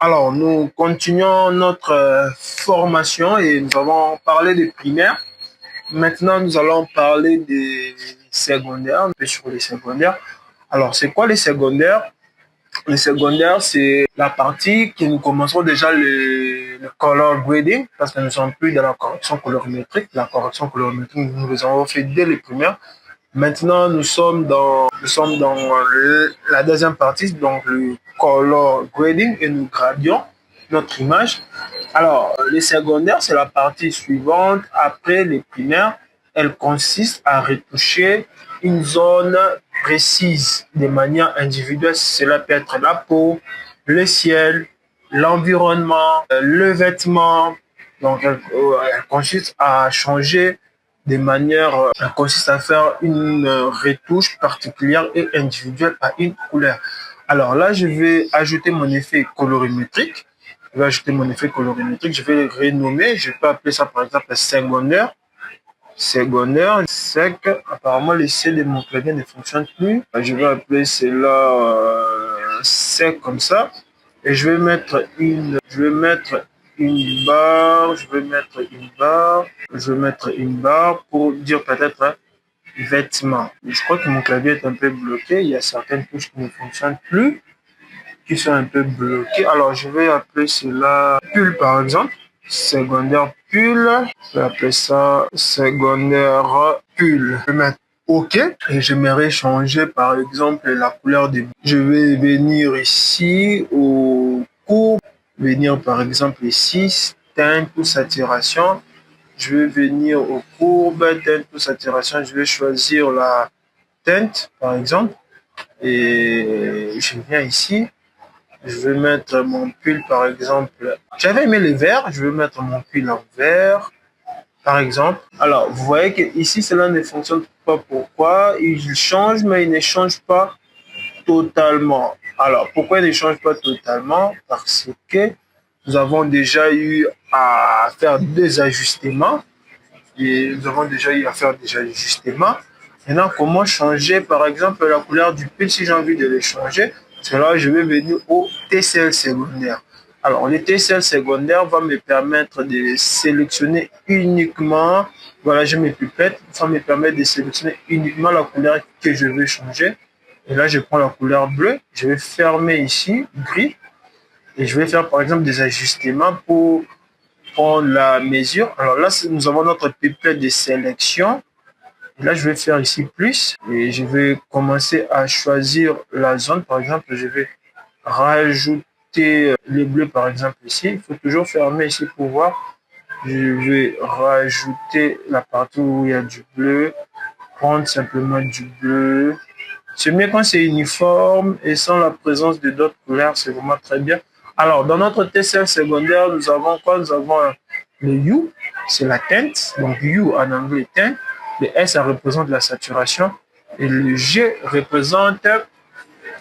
Alors, nous continuons notre formation et nous avons parlé des primaires. Maintenant, nous allons parler des secondaires, un peu sur les secondaires. Alors, c'est quoi les secondaires? Les secondaires, c'est la partie que nous commençons déjà le color grading, parce que nous ne sommes plus dans la correction colorimétrique. La correction colorimétrique, nous les avons fait dès les primaires. Maintenant, nous sommes dans la deuxième partie, donc le color grading, et nous gradions notre image. Alors, les secondaires, c'est la partie suivante. Après les primaires, elle consiste à retoucher une zone précise de manière individuelle. Cela peut être la peau, le ciel, l'environnement, le vêtement. Donc, elle consiste à changer de manière, elle consiste à faire une retouche particulière et individuelle à une couleur. Alors là, je vais ajouter mon effet colorimétrique. Je vais ajouter mon effet colorimétrique. Je vais le renommer. Je peux appeler ça par exemple secondaire. Secondaire, sec. Apparemment, le C de mon clavier ne fonctionne plus. Je vais appeler cela sec comme ça. Et je vais mettre une barre, je vais mettre une barre pour dire peut-être vêtements. Je crois que mon clavier est un peu bloqué. Il y a certaines touches qui ne fonctionnent plus, qui sont un peu bloquées. Alors, je vais appeler cela pull par exemple. Secondaire pull. Je vais appeler ça secondaire pull. Je vais mettre OK. Et j'aimerais changer par exemple la couleur des. Je vais venir ici au cours. Venir par exemple ici, teinte ou saturation. Je vais venir aux courbes, teinte ou saturation. Je vais choisir la teinte par exemple. Et je viens ici. Je vais mettre mon pull par exemple. J'avais aimé le vert. Je vais mettre mon pull en vert par exemple. Alors, vous voyez que ici cela ne fonctionne pas. Pourquoi? Il change, mais il ne change pas totalement. Alors, pourquoi il ne change pas totalement? Parce que nous avons déjà eu à faire des ajustements. Maintenant, comment changer, par exemple, la couleur du pull si j'ai envie de le changer? C'est là je vais venir au TCL secondaire. Alors, le TCL secondaire va me permettre de sélectionner uniquement, voilà, j'ai mes pipettes, ça me permet de sélectionner uniquement la couleur que je veux changer. Et là, je prends la couleur bleue, je vais fermer ici, gris, et je vais faire par exemple des ajustements pour prendre la mesure. Alors là, nous avons notre pipette de sélection. Et là, je vais faire ici plus, et je vais commencer à choisir la zone. Par exemple, je vais rajouter les bleus par exemple ici. Il faut toujours fermer ici pour voir. Je vais rajouter la partie où il y a du bleu, prendre simplement du bleu. C'est mieux quand c'est uniforme et sans la présence de d'autres couleurs, c'est vraiment très bien. Alors, dans notre TCL secondaire, nous avons quoi? Nous avons le U, c'est la teinte. Donc, U en anglais, teinte. Le S, ça représente la saturation. Et le G représente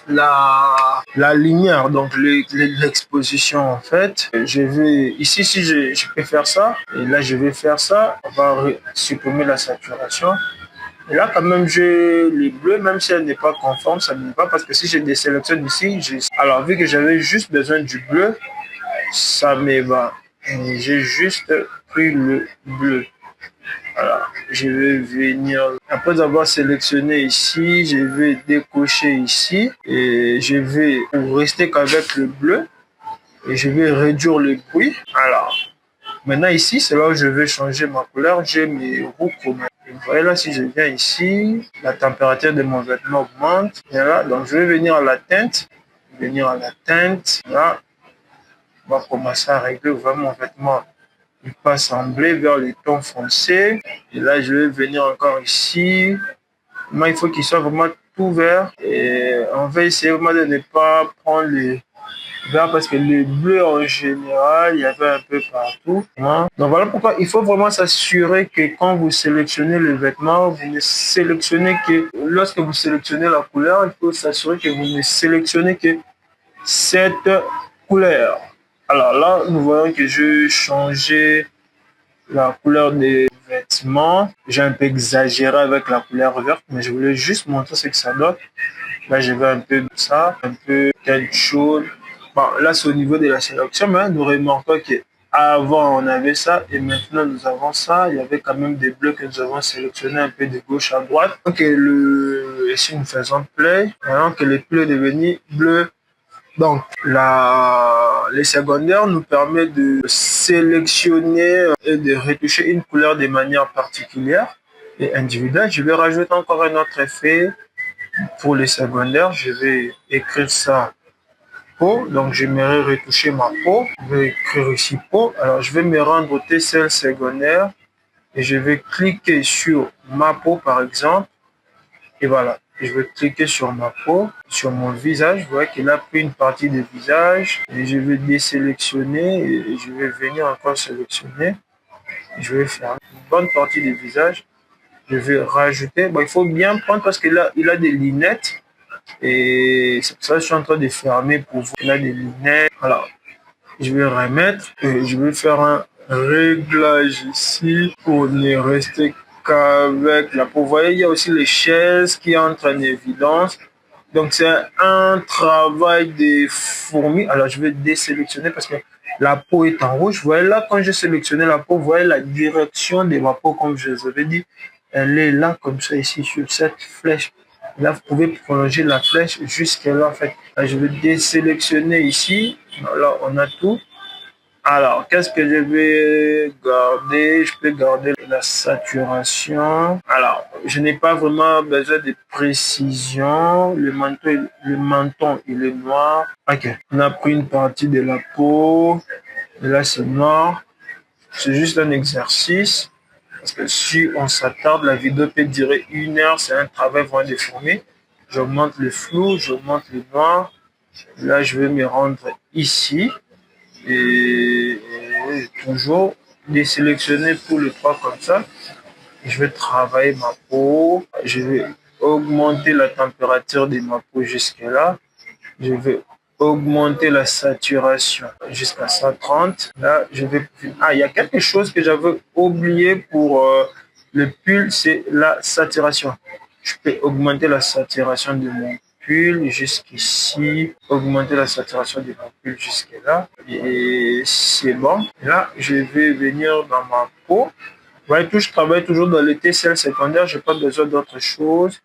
la lumière, donc l'exposition en fait. Je vais ici, si je peux faire ça, et là je vais faire ça, on va supprimer la saturation. Et là, quand même, j'ai les bleus, même si elle n'est pas conforme, ça ne me va parce que si je désélectionne ici, alors vu que j'avais juste besoin du bleu, ça me va. J'ai juste pris le bleu. Alors, je vais venir, après avoir sélectionné ici, je vais décocher ici et je vais rester qu'avec le bleu et je vais réduire le bruit. Alors, maintenant ici, c'est là où je vais changer ma couleur. J'ai mes roues chromatiques. Vous voyez là, si je viens ici, la température de mon vêtement augmente. Et là, donc je vais venir à la teinte. Là, on va commencer à régler vraiment mon vêtement. Il passe en bleu vers les tons foncés. Et là, je vais venir encore ici. Moi, il faut qu'il soit vraiment tout vert. Et on va essayer vraiment de ne pas prendre les verts parce que le bleu en général, il y avait un peu partout. Donc voilà pourquoi il faut vraiment s'assurer que quand vous sélectionnez le vêtement, vous ne sélectionnez que, lorsque vous sélectionnez la couleur, il faut s'assurer que vous ne sélectionnez que cette couleur. Alors là, nous voyons que je changeais la couleur des vêtements. J'ai un peu exagéré avec la couleur verte, mais je voulais juste montrer ce que ça donne. Là, je vais un peu de ça, un peu teinte chaude. Bon, là, c'est au niveau de la sélection, mais nous remarquons qu'avant, on avait ça et maintenant, nous avons ça. Il y avait quand même des bleus que nous avons sélectionnés un peu de gauche à droite. Donc, ici, nous faisons play. Maintenant que le play est devenu bleu. Donc, les secondaires nous permettent de sélectionner et de retoucher une couleur de manière particulière et individuelle. Je vais rajouter encore un autre effet pour les secondaires. Je vais écrire ça peau. Donc, j'aimerais retoucher ma peau. Je vais écrire ici peau. Alors, je vais me rendre au TCL secondaire et je vais cliquer sur ma peau, par exemple. Et voilà. Je vais cliquer sur ma peau, sur mon visage. Vous voyez qu'il a pris une partie du visage. Et je vais désélectionner et je vais venir encore sélectionner. Je vais faire une bonne partie du visage. Je vais rajouter. Bon, il faut bien prendre parce qu'il a des lunettes. Et c'est pour ça que je suis en train de fermer pour voir. Il a des lunettes. Voilà. Je vais remettre et je vais faire un réglage ici pour ne rester qu'avec la peau. Vous voyez, il y a aussi les chaises qui entrent en évidence. Donc, c'est un travail de fourmi. Alors, je vais désélectionner parce que la peau est en rouge. Vous voyez là, quand j'ai sélectionné la peau, vous voyez la direction de ma peau, comme je vous avais dit. Elle est là, comme ça, ici, sur cette flèche. Là, vous pouvez prolonger la flèche jusqu'à là, en fait. Là, je vais désélectionner ici. Là, on a tout. Alors, qu'est-ce que je vais garder? Je peux garder la saturation. Alors, je n'ai pas vraiment besoin de précision. Le menton, il est noir. Ok, on a pris une partie de la peau. Et là, c'est noir. C'est juste un exercice. Parce que si on s'attarde, la vidéo peut durer 1 heure. C'est un travail vraiment de fourmi. J'augmente le flou, j'augmente le noir. Là, je vais me rendre ici. Et toujours désélectionner tout le trois comme ça. Je vais travailler ma peau. Je vais augmenter la température de ma peau jusqu'à là. Je vais augmenter la saturation jusqu'à 130. Là, je vais... Ah, il y a quelque chose que j'avais oublié pour le pull, c'est la saturation. Je peux augmenter la saturation de mon pull jusqu'ici, augmenter la saturation de mon pull jusqu'à là. Et c'est bon. Là, je vais venir dans ma peau. Vous voyez, je travaille toujours dans le TCL secondaire. Je n'ai pas besoin d'autre chose.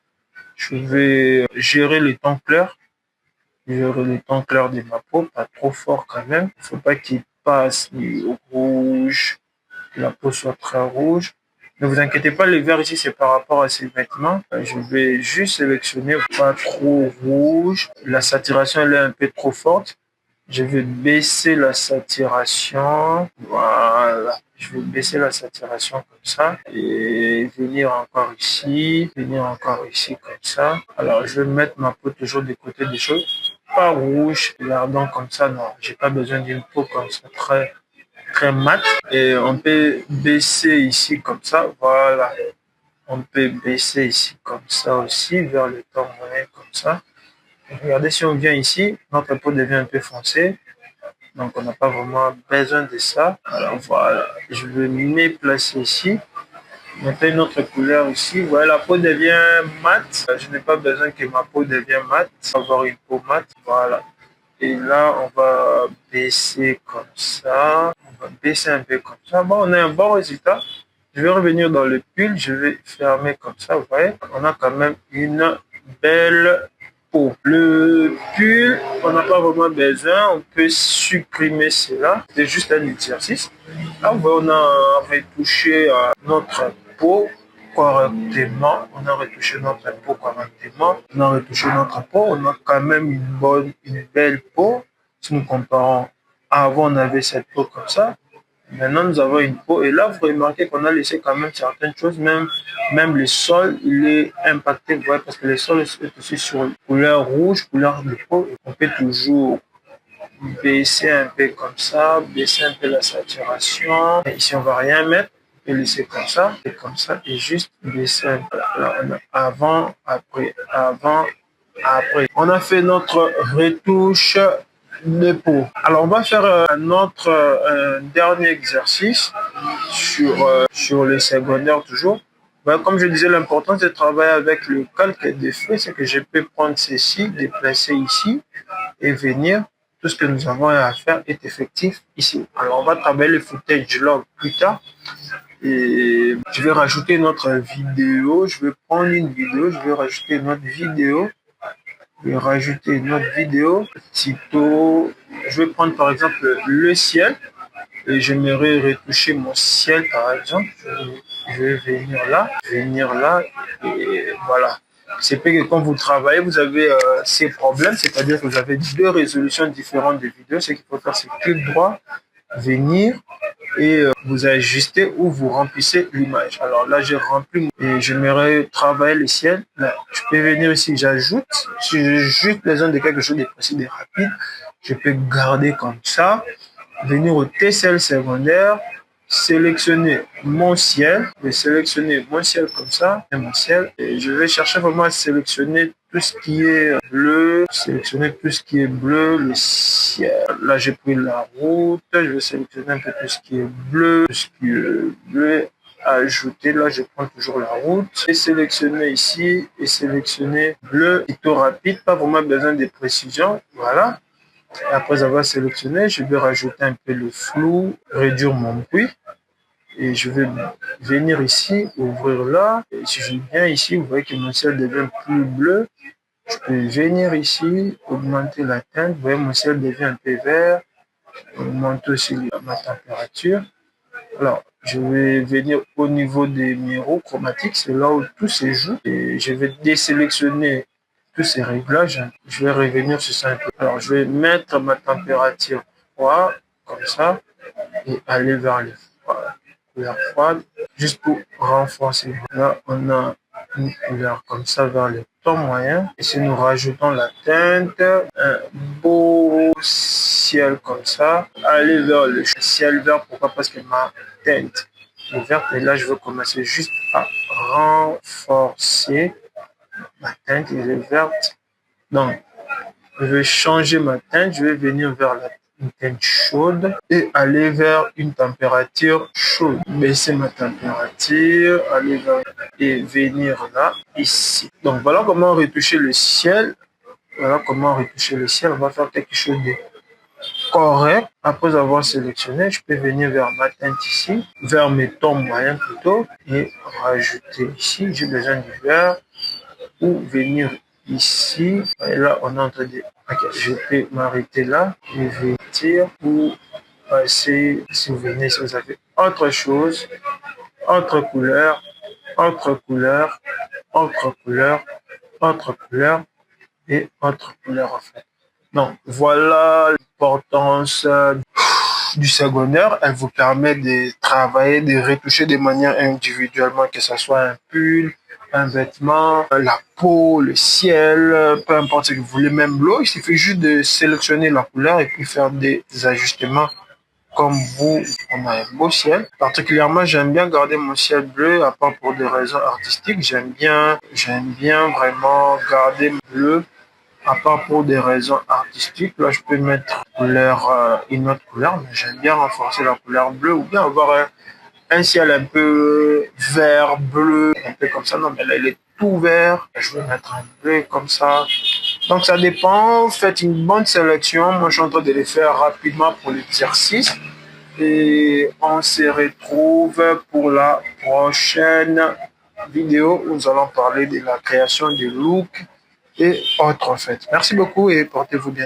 Je vais gérer les tons clairs. Gérer les tons clairs de ma peau, pas trop fort quand même. Il ne faut pas qu'il passe au rouge, que la peau soit très rouge. Ne vous inquiétez pas, le vert ici, c'est par rapport à ces vêtements. Je vais juste sélectionner pas trop rouge. La saturation, elle est un peu trop forte. Je vais baisser la saturation. Voilà. Je vais baisser la saturation comme ça. Et venir encore ici. Venir encore ici comme ça. Alors, je vais mettre ma peau toujours du côté des choses. Pas rouge. Regardons comme ça. Non, j'ai pas besoin d'une peau comme ça. Très mat. Et on peut baisser ici comme ça. Voilà. On peut baisser ici comme ça aussi. Vers le ton moyen comme ça. Regardez, si on vient ici, notre peau devient un peu foncée. Donc, on n'a pas vraiment besoin de ça. Alors, voilà. Je vais me placer ici. Maintenant, une autre couleur ici. Voilà, la peau devient mate. Je n'ai pas besoin que ma peau devienne mate. Avoir une peau mate. Voilà. Et là, on va baisser comme ça. On va baisser un peu comme ça. Bon, on a un bon résultat. Je vais revenir dans le pull. Je vais fermer comme ça. Vous voyez, on a quand même une belle peau. Le pull, on n'a pas vraiment besoin. On peut supprimer cela. C'est juste un exercice. Là, vous voyez, on a retouché notre peau correctement. On a retouché notre peau correctement. On a retouché notre peau. On a quand même une belle peau. Si nous comparons, avant on avait cette peau comme ça. Maintenant, nous avons une peau. Et là, vous remarquez qu'on a laissé quand même certaines choses. Même le sol, il est impacté. Vous voyez, parce que le sol est aussi sur une couleur rouge, couleur de peau. Et on peut toujours baisser un peu comme ça, baisser un peu la saturation. Et ici, on va rien mettre. Et laisser comme ça, et juste baisser un peu. Là, on a avant, après, avant, après. On a fait notre retouche de peau. Alors, on va faire notre dernier exercice sur les secondaires toujours. Ben, comme je disais, l'important de travailler avec le calque des feuilles, c'est que je peux prendre ceci, déplacer ici et venir tout ce que nous avons à faire est effectif ici. Alors, on va travailler le footage log plus tard. Et je vais rajouter notre vidéo. Je vais prendre une vidéo. Je vais rajouter notre vidéo. Je vais rajouter notre vidéo. Titre. Je vais prendre par exemple le ciel. Et j'aimerais retoucher mon ciel par exemple. Je vais venir là, et voilà. C'est que quand vous travaillez, vous avez ces problèmes, c'est-à-dire que vous avez deux résolutions différentes de vidéos. Ce qu'il faut faire, c'est clic droit, venir et vous ajustez ou vous remplissez l'image. Alors là, j'ai rempli et j'aimerais travailler le ciel. Là, je peux venir ici, j'ajoute. Si j'ai juste besoin de quelque chose de précis, de rapide, je peux garder comme ça. Venir au TCL secondaire, sélectionner mon ciel, je vais sélectionner mon ciel comme ça, et mon ciel, et je vais chercher vraiment à sélectionner tout ce qui est bleu, sélectionner tout ce qui est bleu, le ciel. Là, j'ai pris la route, je vais sélectionner un peu tout ce qui est bleu, tout ce qui est bleu, ajouter, là, je prends toujours la route, et sélectionner ici, et sélectionner bleu, plutôt rapide, pas vraiment besoin de précision, voilà. Après avoir sélectionné, je vais rajouter un peu le flou, réduire mon bruit. Et je vais venir ici, ouvrir là. Et si je viens ici, vous voyez que mon ciel devient plus bleu. Je peux venir ici, augmenter la teinte. Vous voyez, mon ciel devient un peu vert. Augmenter aussi ma température. Alors, je vais venir au niveau des miroirs chromatiques. C'est là où tout se joue. Et je vais désélectionner tous ces réglages. Je vais revenir sur ça un peu. Alors, je vais mettre ma température froide, comme ça, et aller vers les couleurs froides, juste pour renforcer. Là, on a une couleur comme ça vers le ton moyen. Et si nous rajoutons la teinte, un beau ciel comme ça, aller vers le ciel vert. Pourquoi? Parce que ma teinte est verte. Et là, je veux commencer juste à renforcer. Ma teinte est verte. Donc, je vais changer ma teinte. Je vais venir vers une teinte chaude et aller vers une température chaude. Baisser ma température, aller vers et venir là, ici. Donc, voilà comment retoucher le ciel. Voilà comment retoucher le ciel. On va faire quelque chose de correct. Après avoir sélectionné, je peux venir vers ma teinte ici, vers mes tons moyens plutôt, et rajouter ici. J'ai besoin du vert. Ou venir ici. Et là, on est en train de... Ok, je peux m'arrêter là. Je vais tirer pour passer. Si vous venez, si vous avez autre chose, autre couleur, autre couleur, autre couleur, autre couleur et autre couleur en fait. Donc, voilà l'importance du secondaire. Elle vous permet de travailler, de retoucher de manière individuellement, que ce soit un pull, un vêtement, la peau, le ciel, peu importe ce que vous voulez, même l'eau. Il suffit juste de sélectionner la couleur et puis faire des ajustements comme vous. On a un beau ciel. Particulièrement, j'aime bien garder mon ciel bleu, à part pour des raisons artistiques. J'aime bien vraiment garder mon bleu, à part pour des raisons artistiques. Là, je peux mettre une autre couleur, mais j'aime bien renforcer la couleur bleue ou bien avoir un ciel un peu vert, bleu, un peu comme ça. Non, mais là, il est tout vert. Je vais mettre un bleu comme ça. Donc, ça dépend. Faites une bonne sélection. Moi, je suis en train de les faire rapidement pour l'exercice. Et on se retrouve pour la prochaine vidéo où nous allons parler de la création du look et autres en fait. Merci beaucoup et portez-vous bien.